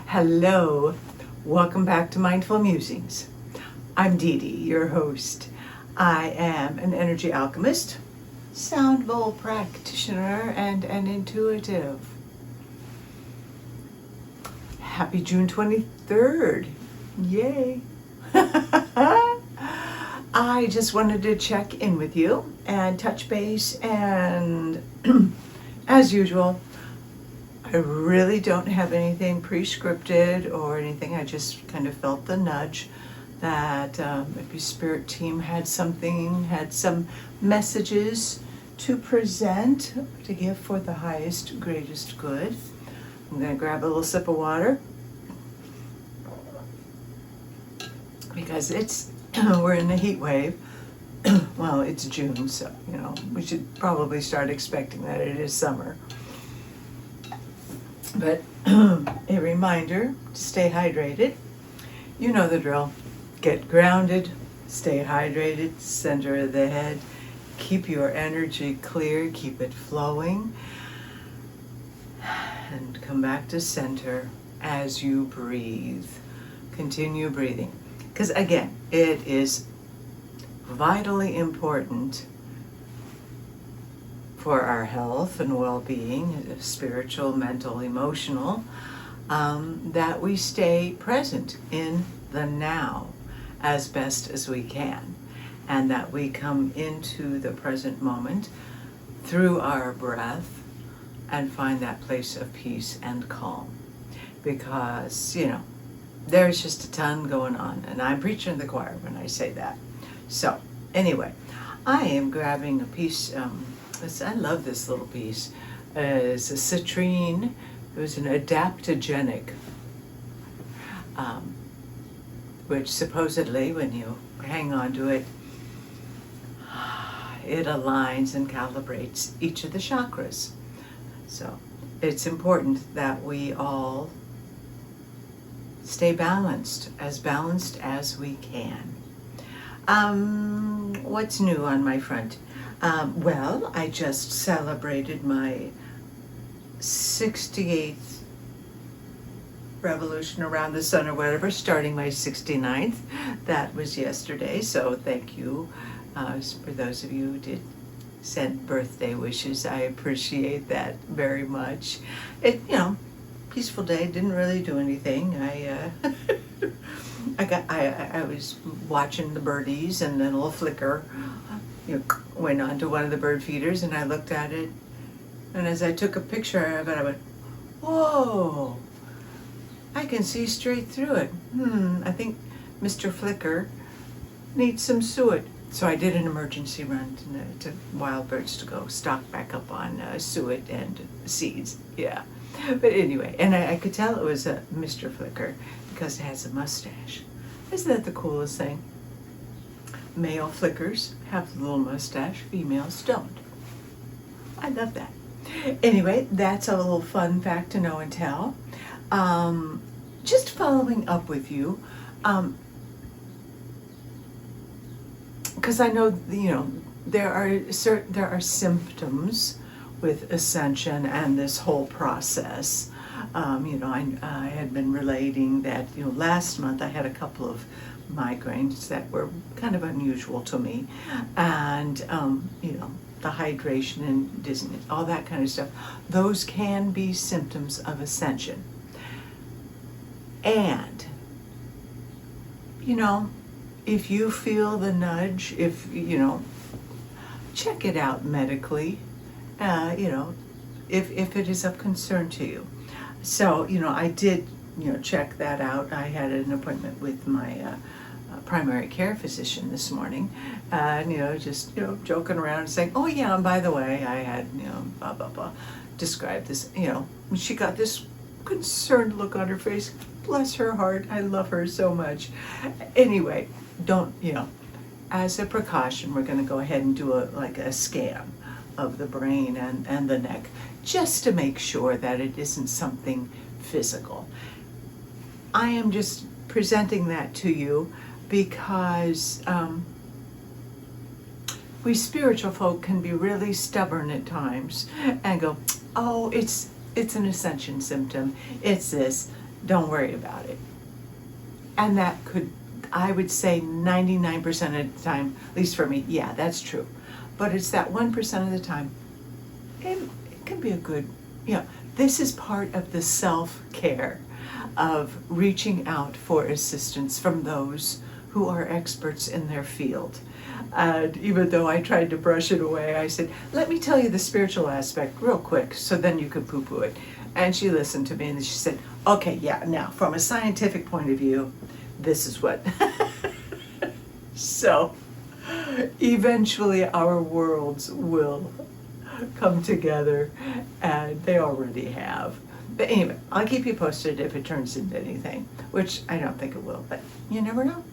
Hello, welcome back to Mindful Musings. I'm Dee Dee, your host. I am an energy alchemist, sound bowl practitioner, and an intuitive. Happy June 23rd. Yay. I just wanted to check in with you and touch base, and as usual, I really don't have anything pre-scripted or anything. I just kind of felt the nudge that if your spirit team had some messages to present, to give for the highest, greatest good. I'm going to grab a little sip of water because we're in a heat wave. Well, it's June, so we should probably start expecting that it is summer. But a reminder to stay hydrated. You know the drill. Get grounded, stay hydrated, center of the head, keep your energy clear, keep it flowing, and come back to center as you breathe. Continue breathing. Because again, it is vitally important for our health and well-being, spiritual, mental, emotional, that we stay present in the now as best as we can, and that we come into the present moment through our breath and find that place of peace and calm. Because, there's just a ton going on, and I'm preaching to the choir when I say that. So, anyway, I am grabbing a piece. I love this little piece. It's a citrine. It was an adaptogenic, which supposedly, when you hang on to it, it aligns and calibrates each of the chakras. So it's important that we all stay balanced as we can. What's new on my front? Well, I just celebrated my 68th revolution around the sun or whatever, starting my 69th. That was yesterday, so thank you for those of you who did send birthday wishes. I appreciate that very much. Peaceful day, didn't really do anything. I was watching the birdies, and then a little flicker went onto one of the bird feeders, and I looked at it, and as I took a picture of it, I went, whoa, I can see straight through it. I think Mr. Flicker needs some suet. So I did an emergency run to wild birds to go stock back up on suet and seeds. Yeah. But anyway, and I could tell it was a Mr. Flicker because it has a mustache. Isn't that the coolest thing? Male flickers have a little mustache, females don't. I love that. Anyway, that's a little fun fact to know and tell. Just following up with you, because I know there are symptoms with Ascension and this whole process. I had been relating that last month I had a couple of migraines that were kind of unusual to me, and the hydration and dizziness, all that kind of stuff. Those can be symptoms of Ascension. And if you feel the nudge, check it out medically, if it is of concern to you. So, I did, check that out. I had an appointment with my primary care physician this morning, and, just, joking around and saying, oh yeah, and by the way, I had, blah, blah, blah, describe this, she got this concerned look on her face. Bless her heart. I love her so much. Anyway, don't, as a precaution, we're going to go ahead and do a scan of the brain and the neck, just to make sure that it isn't something physical. I am just presenting that to you because we spiritual folk can be really stubborn at times and go, oh, it's an Ascension symptom. It's this. don't worry about it. And that could, I would say 99% of the time, at least for me, yeah, that's true. But it's that 1% of the time, it can be a good, this is part of the self-care of reaching out for assistance from those who are experts in their field. And even though I tried to brush it away, I said, let me tell you the spiritual aspect real quick so then you can poo-poo it. And she listened to me and she said, okay, yeah, now from a scientific point of view, this is what. So eventually our worlds will come together, and they already have. But anyway, I'll keep you posted if it turns into anything, which I don't think it will, but you never know.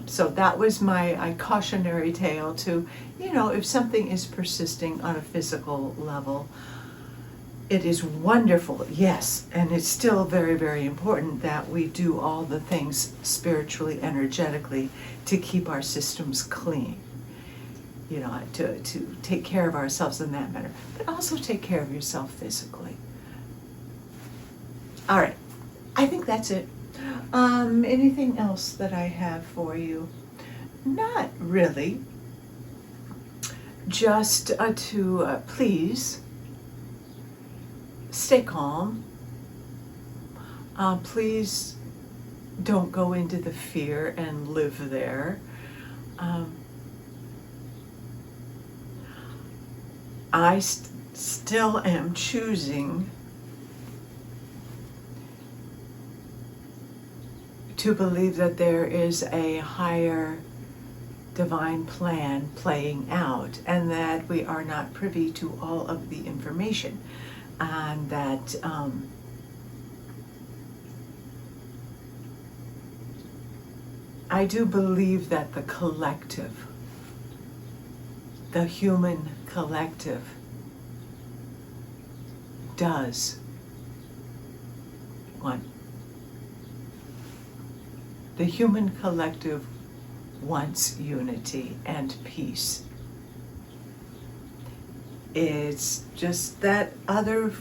So that was my cautionary tale to, if something is persisting on a physical level, it is wonderful, yes, and it's still very, very important that we do all the things spiritually, energetically, to keep our systems clean, to take care of ourselves in that manner, but also take care of yourself physically. All right, I think that's it. Anything else that I have for you? Not really. Just to please stay calm. Please don't go into the fear and live there. I still am choosing to believe that there is a higher divine plan playing out, and that we are not privy to all of the information, and that I do believe that the collective, the human collective, does want. The human collective wants unity and peace. It's just that other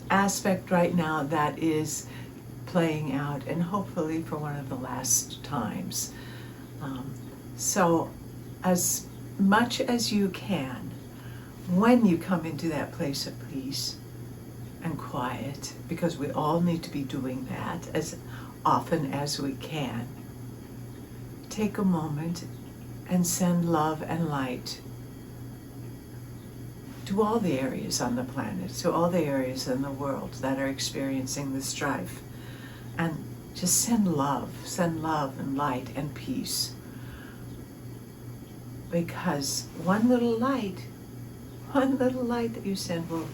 aspect right now that is playing out, and hopefully for one of the last times. So as much as you can, when you come into that place of peace and quiet, because we all need to be doing that as often as we can, take a moment and send love and light to all the areas on the planet, to all the areas in the world that are experiencing the strife. And just send love and light and peace. Because one little light that you send will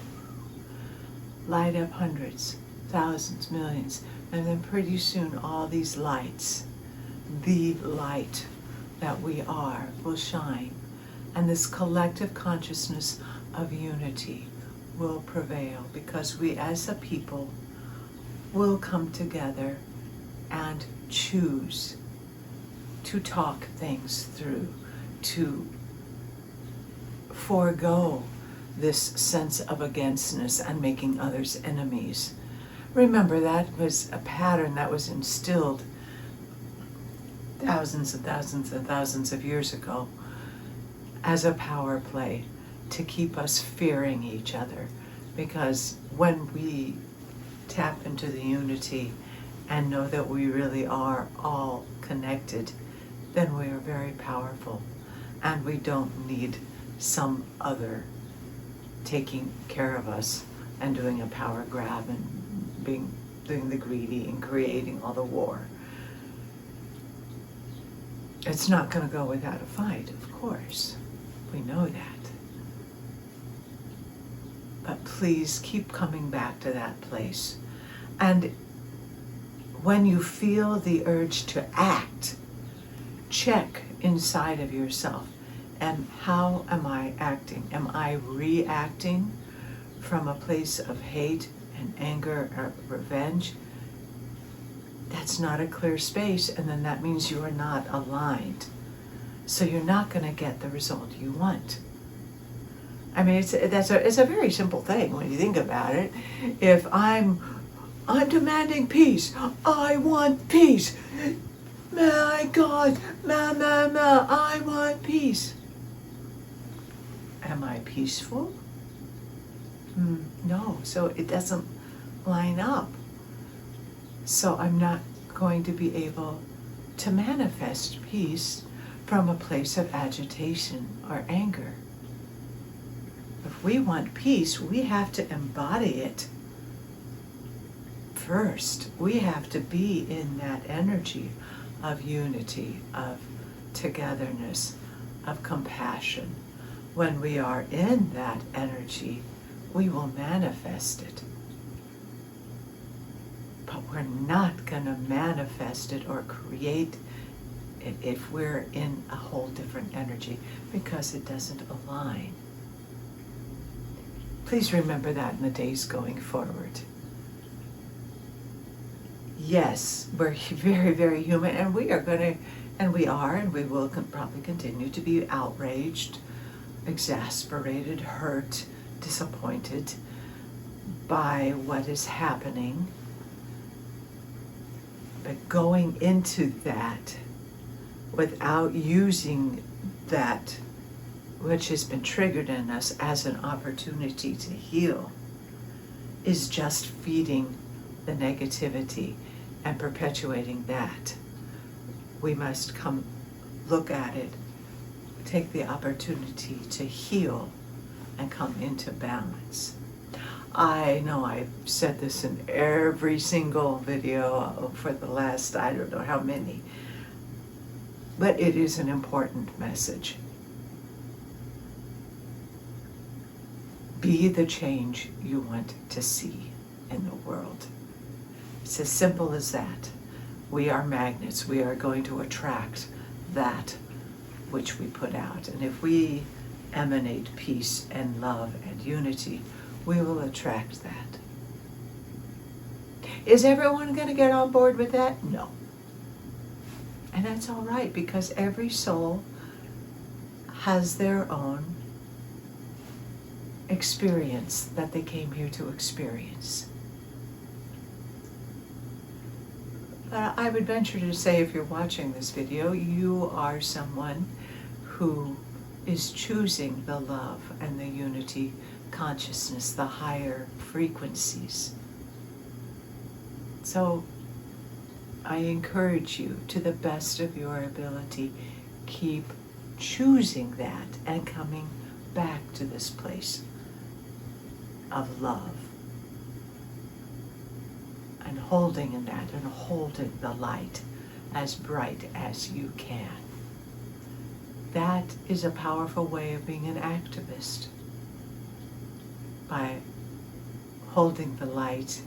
light up hundreds, thousands, millions, and then pretty soon all these lights, the light that we are, will shine. And this collective consciousness of unity will prevail, because we as a people will come together and choose to talk things through, to forego this sense of againstness and making others enemies. Remember, that was a pattern that was instilled thousands and thousands and thousands of years ago as a power play to keep us fearing each other. Because when we tap into the unity and know that we really are all connected, then we are very powerful, and we don't need some other taking care of us and doing a power grab and doing the greedy and creating all the war. It's not going to go without a fight, of course. We know that. But please keep coming back to that place. And when you feel the urge to act, check inside of yourself. And how am I acting? Am I reacting from a place of hate and anger or revenge? That's not a clear space, and then that means you are not aligned. So you're not going to get the result you want. I mean, it's a very simple thing when you think about it. If I'm I'm demanding peace. I want peace. My God, I want peace. Am I peaceful? No, so it doesn't line up. So I'm not going to be able to manifest peace from a place of agitation or anger. If we want peace, we have to embody it first. We have to be in that energy of unity, of togetherness, of compassion. When we are in that energy, we will manifest it. But we're not going to manifest it or create it if we're in a whole different energy, because it doesn't align. Please remember that in the days going forward. Yes, we're very, very human, and we are going to, and we are, and we will probably continue to be outraged, exasperated, hurt, disappointed by what is happening. But going into that without using that which has been triggered in us as an opportunity to heal is just feeding the negativity and perpetuating that. We must come look at it, take the opportunity to heal and come into balance. I know I've said this in every single video for the last, I don't know how many, but it is an important message. Be the change you want to see in the world. It's as simple as that. We are magnets. We are going to attract that which we put out. And if we emanate peace and love and unity, we will attract that. Is everyone going to get on board with that? No. And that's all right, because every soul has their own experience that they came here to experience. But I would venture to say, if you're watching this video, you are someone who is choosing the love and the unity consciousness, the higher frequencies. So I encourage you, to the best of your ability, keep choosing that and coming back to this place of love and holding in that and holding the light as bright as you can. That is a powerful way of being an activist, by holding the light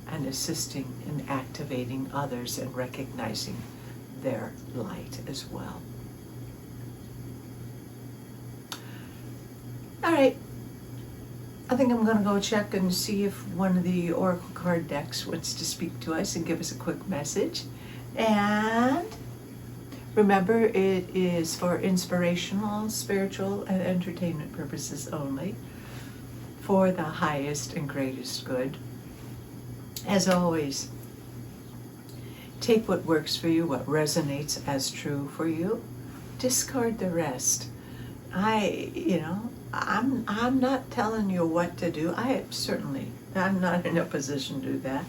and assisting in activating others and recognizing their light as well. All right, I think I'm going to go check and see if one of the Oracle card decks wants to speak to us and give us a quick message. And remember, it is for inspirational, spiritual, and entertainment purposes only, for the highest and greatest good. As always, take what works for you, what resonates as true for you. Discard the rest. I'm not telling you what to do. I'm not in a position to do that.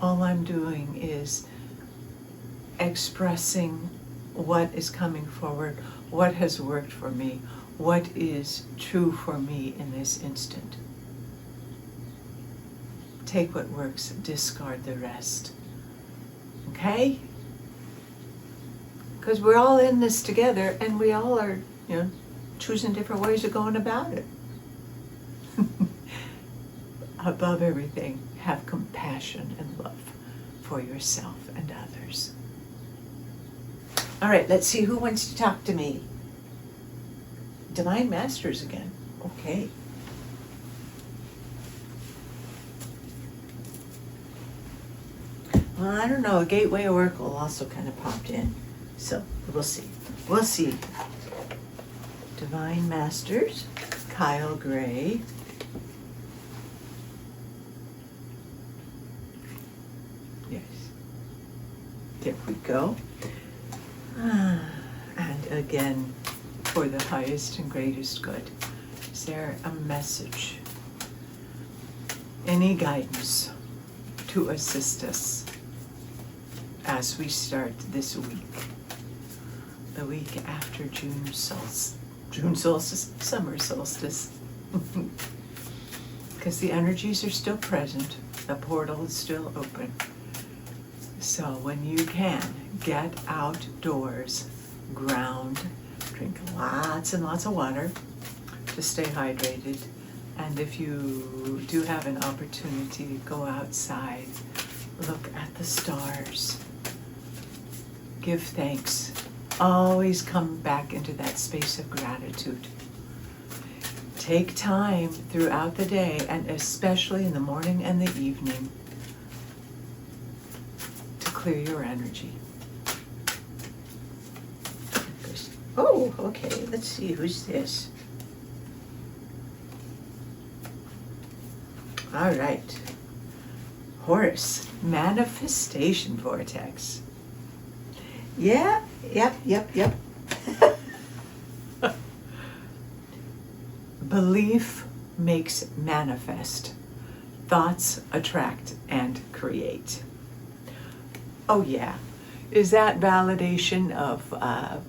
All I'm doing is expressing what is coming forward, what has worked for me, what is true for me in this instant. Take what works, discard the rest. Okay? Because we're all in this together, and we all are, choosing different ways of going about it. Above everything, have compassion and love for yourself and others. All right, let's see who wants to talk to me. Divine Masters again. Okay. Well, I don't know. A Gateway Oracle also kind of popped in. So, we'll see. We'll see. Divine Masters, Kyle Gray. we go. And again, for the highest and greatest good. Is there a message? Any guidance to assist us as we start this week? The week after June solstice, summer solstice. Because the energies are still present, the portal is still open. So when you can, get outdoors, ground, drink lots and lots of water to stay hydrated. And if you do have an opportunity to go outside, look at the stars, give thanks. Always come back into that space of gratitude. Take time throughout the day, and especially in the morning and the evening, to clear your energy. Oh, okay, let's see, who's this? All right. Horus, manifestation vortex. Yeah, yep. Belief makes manifest. Thoughts attract and create. Oh yeah. Is that validation of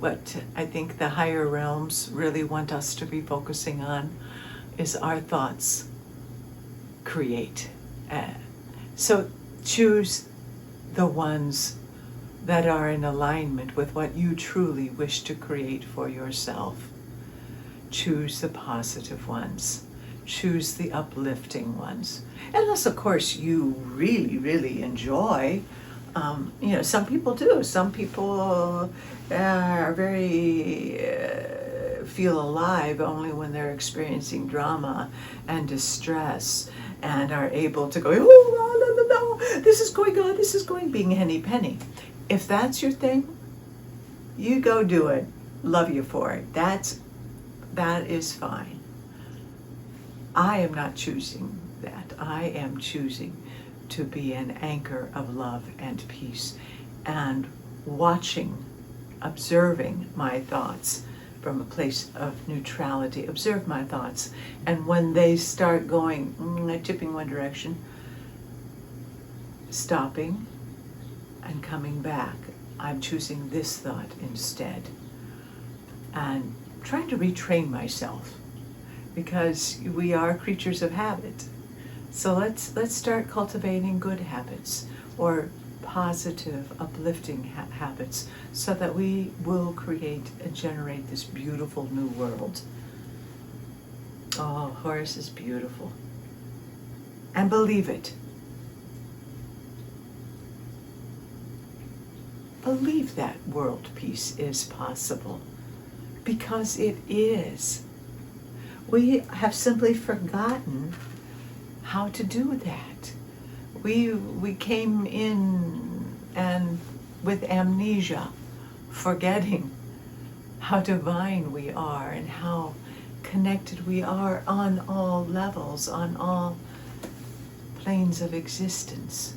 what I think the higher realms really want us to be focusing on? Is our thoughts create. So choose the ones that are in alignment with what you truly wish to create for yourself. Choose the positive ones. Choose the uplifting ones. Unless, of course, you really, really enjoy. Some people do. Some people are very feel alive only when they're experiencing drama and distress and are able to go, oh, no, this is going on, this is going, being henny penny. If that's your thing, you go do it. Love you for it. That is fine. I am not choosing that. I am choosing to be an anchor of love and peace, and watching, observing my thoughts from a place of neutrality. Observe my thoughts, and when they start going, tipping one direction, stopping and coming back. I'm choosing this thought instead, and trying to retrain myself, because we are creatures of habit. So let's start cultivating good habits, or positive, uplifting habits, so that we will create and generate this beautiful new world. Oh, Horus is beautiful. And believe it. Believe that world peace is possible, because it is. We have simply forgotten how to do that. We came in and with amnesia, forgetting how divine we are and how connected we are on all levels, on all planes of existence.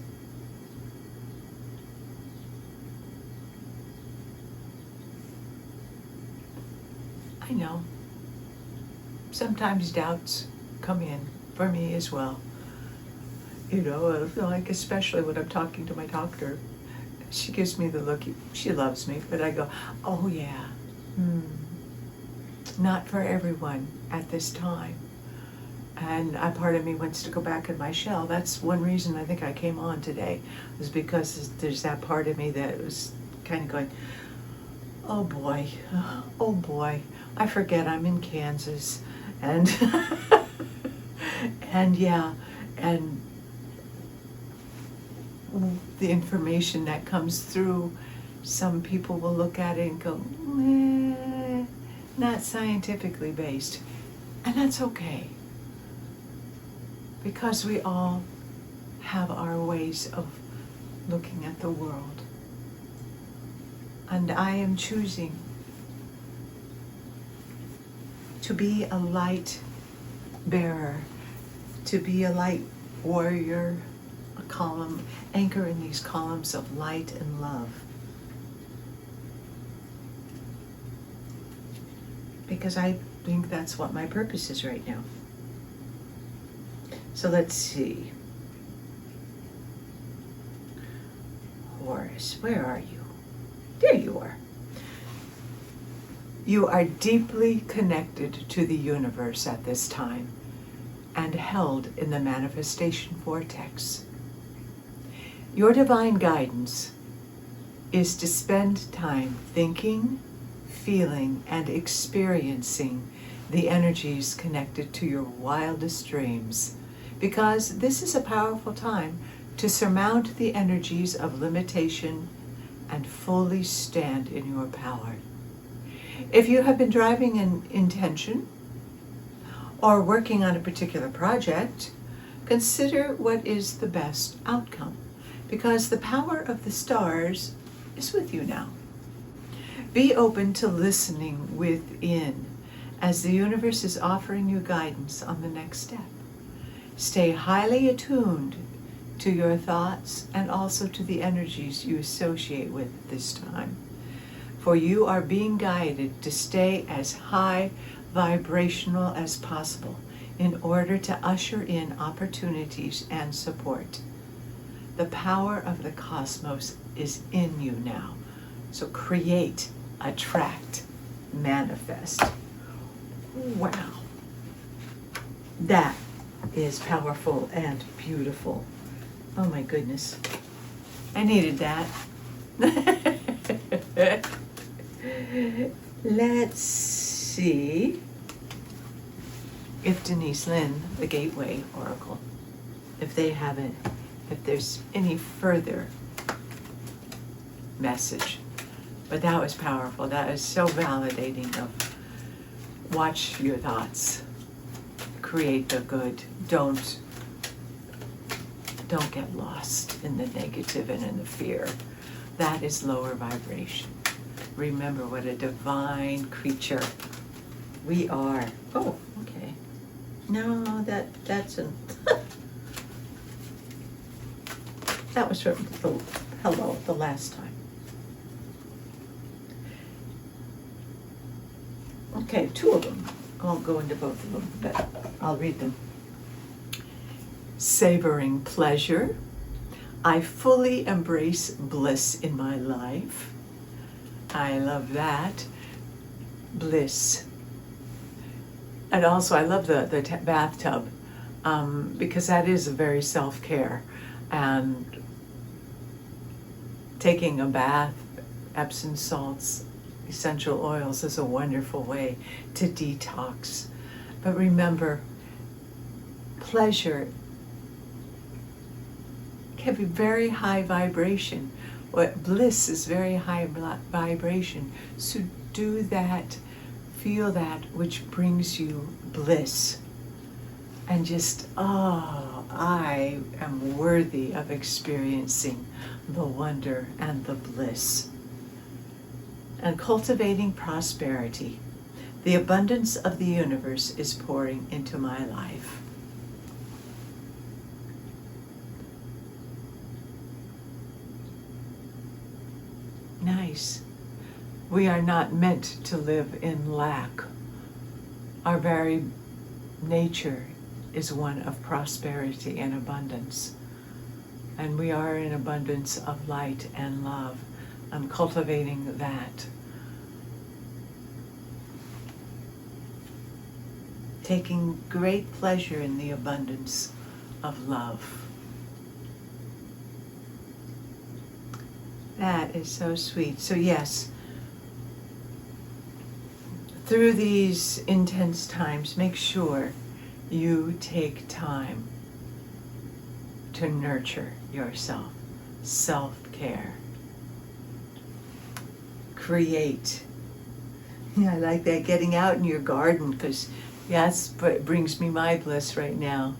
I know. Sometimes doubts come in for me as well. Like especially when I'm talking to my doctor, she gives me the look. She loves me, but I go, oh yeah, not for everyone at this time. And a part of me wants to go back in my shell. That's one reason I think I came on today, was because there's that part of me that was kind of going, oh boy, I forget I'm in Kansas, and and the information that comes through, some people will look at it and go, not scientifically based, and that's okay, because we all have our ways of looking at the world. And I am choosing to be a light bearer, to be a light warrior, a column, anchor in these columns of light and love, because I think that's what my purpose is right now. So let's see. Horus, where are you? There you are. You are deeply connected to the universe at this time and held in the manifestation vortex. Your divine guidance is to spend time thinking, feeling, and experiencing the energies connected to your wildest dreams, because this is a powerful time to surmount the energies of limitation and fully stand in your power. If you have been driving an intention or working on a particular project, consider what is the best outcome, because the power of the stars is with you now. Be open to listening within as the universe is offering you guidance on the next step. Stay highly attuned to your thoughts and also to the energies you associate with this time, for you are being guided to stay as high vibrational as possible in order to usher in opportunities and support. The power of the cosmos is in you now. So create, attract, manifest. Wow. That is powerful and beautiful. Oh my goodness. I needed that. Let's see if Denise Lynn, the Gateway Oracle, if there's any further message. But that was powerful. That is so validating of watch your thoughts. Create the good. Don't get lost in the negative and in the fear. That is lower vibration. Remember what a divine creature we are. Oh, okay. No, that's an that was from the hello the last time. Okay, two of them. I won't go into both of them, but I'll read them. Savoring pleasure. I fully embrace bliss in my life. I love that. Bliss. And also I love the bathtub because that is a very self-care. And taking a bath, Epsom salts, essential oils is a wonderful way to detox. But remember, pleasure can be very high vibration. What bliss is very high vibration. So do that, feel that which brings you bliss. And just, oh, I am worthy of experiencing the wonder and the bliss. And cultivating prosperity. The abundance of the universe is pouring into my life. Nice. We are not meant to live in lack. Our very nature is one of prosperity and abundance. And we are in abundance of light and love. I'm cultivating that. Taking great pleasure in the abundance of love. That is so sweet. So yes, through these intense times, make sure you take time to nurture yourself. Self-care. Create. Yeah, I like that, getting out in your garden, because that's what brings me my bliss right now.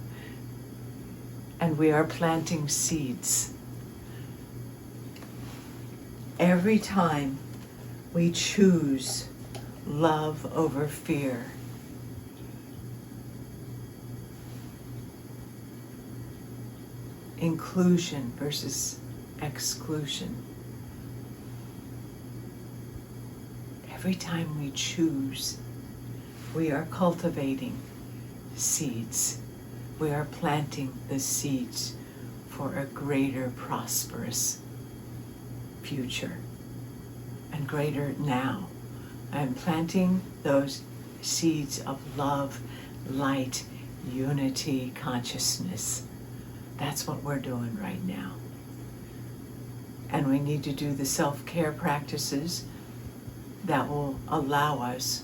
And we are planting seeds. Every time we choose love over fear, inclusion versus exclusion, every time we choose We are cultivating seeds. We are planting the seeds for a greater prosperous future and greater now. I'm planting those seeds of love, light, unity, consciousness. That's what we're doing right now. And we need to do the self-care practices that will allow us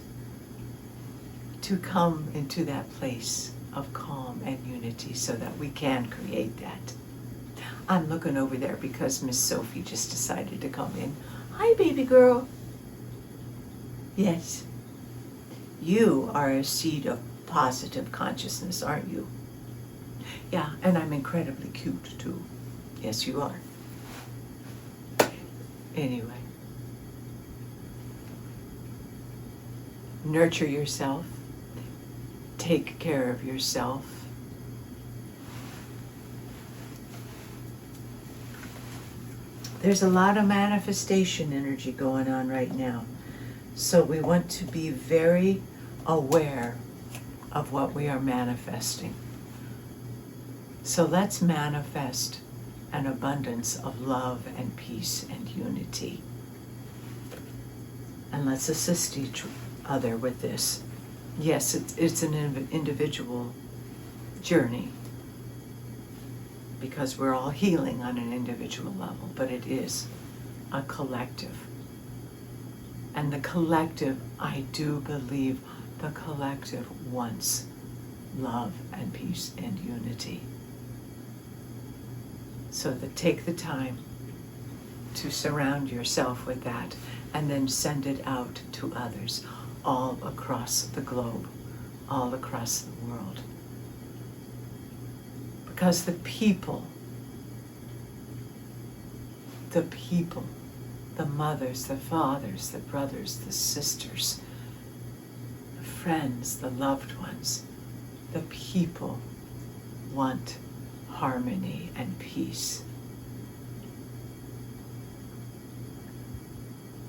to come into that place of calm and unity so that we can create that. I'm looking over there because Miss Sophie just decided to come in. Hi, baby girl. Yes. You are a seed of positive consciousness, aren't you? Yeah, and I'm incredibly cute too. Yes, you are. Anyway. Nurture yourself. Take care of yourself. There's a lot of manifestation energy going on right now. So we want to be very aware of what we are manifesting. So let's manifest an abundance of love and peace and unity. And let's assist each other with this. Yes, it's an individual journey because we're all healing on an individual level, but it is a collective. And the collective, I do believe the collective wants love and peace and unity. So take the time to surround yourself with that and then send it out to others all across the globe, all across the world. Because the people, the mothers, the fathers, the brothers, the sisters, the friends, the loved ones, the people want harmony and peace.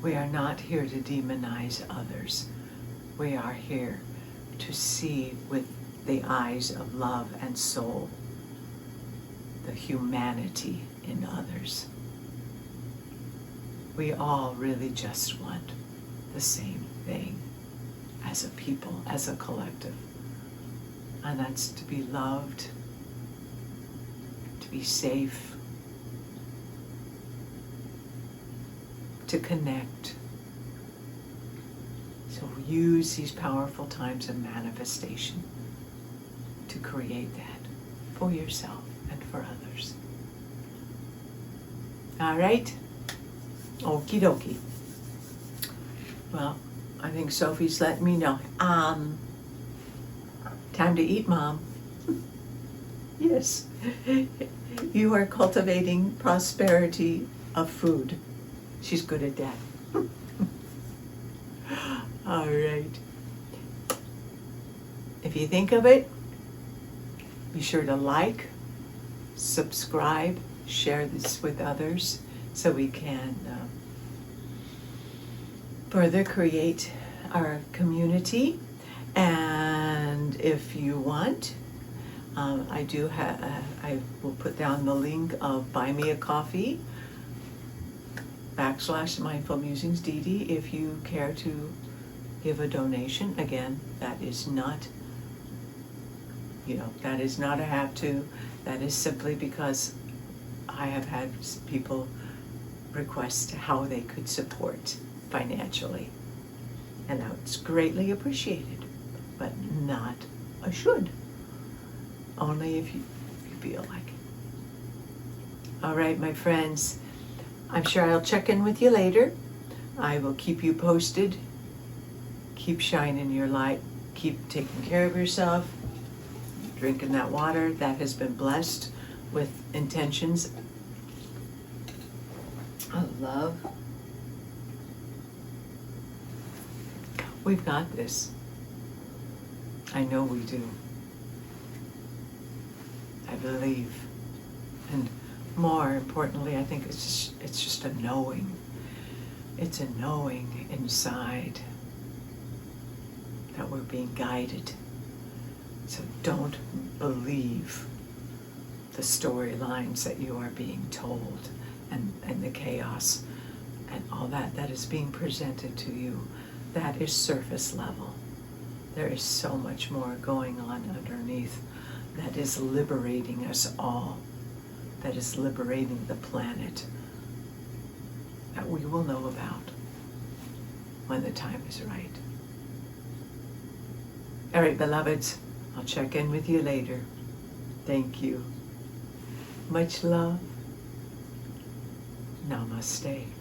We are not here to demonize others. We are here to see with the eyes of love and soul the humanity in others. We all really just want the same thing as a people, as a collective. And that's to be loved, to be safe, to connect. So use these powerful times of manifestation to create that for yourself and for others. All right? Okie dokie. Well, I think Sophie's letting me know. Time to eat, Mom. Yes. You are cultivating prosperity of food. She's good at that. All right. If you think of it, be sure to like, subscribe, share this with others so we can further create our community. And if you want, I will put down the link of Buy Me a Coffee /Mindful Musings Dee Dee if you care to give a donation. Again, that is not, that is not a have to. That is simply because I have had people request how they could support financially. And that's greatly appreciated, but not a should. Only if you feel like it. All right, my friends. I'm sure I'll check in with you later. I will keep you posted. Keep shining your light. Keep taking care of yourself. Drinking that water that has been blessed with intentions of love. We've got this. I know we do. I believe. And more importantly, I think it's just a knowing. It's a knowing inside that we're being guided. So don't believe the storylines that you are being told and the chaos and all that is being presented to you. That is surface level. There is so much more going on underneath that is liberating us all, that is liberating the planet, that we will know about when the time is right. All right, beloveds, I'll check in with you later. Thank you. Much love. Namaste.